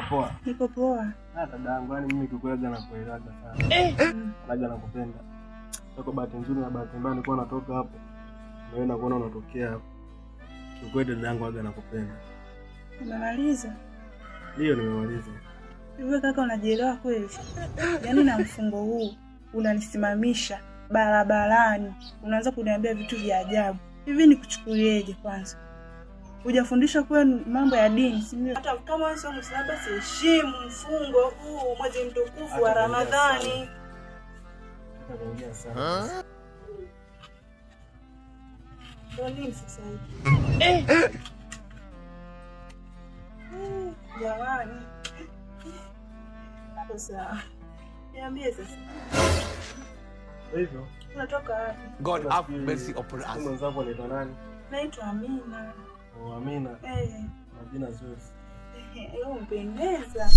Poa. Niko poa. Dadangu, yani mimi kukulaga na kuelaga sana. Laga na kupenda. Kwa bahati nzuri na bahati mbaya nilikuwa natoka hapo. Naenda kuona unatokea hapo. Kikweli dadangu aga nakupenda. Umemaliza? Ndio nimemaliza. Hivi kaka unajielewa kweli? Yaani na mfungo huu unanisimamisha barabarani. Unaanza kuniambia vitu vya ajabu. Hivi nikuchukulieje kwanza? Hujafundishwa kwa mambo ya dini, si ndio? Hata kama wewe sio Muislamu basi heshimu mfungo huu, mwezi mtukufu wa Ramadhani. Nitaongea sana. Ndio nini sasa hivi? Jamani. Hapo sawa. Niambie sasa. Hivyo. Unatoka wapi? God have mercy upon us. Mwenzako anaitwa nani? Naitwa Amina. Oh, Amina. Majina zuri. Umpendeza.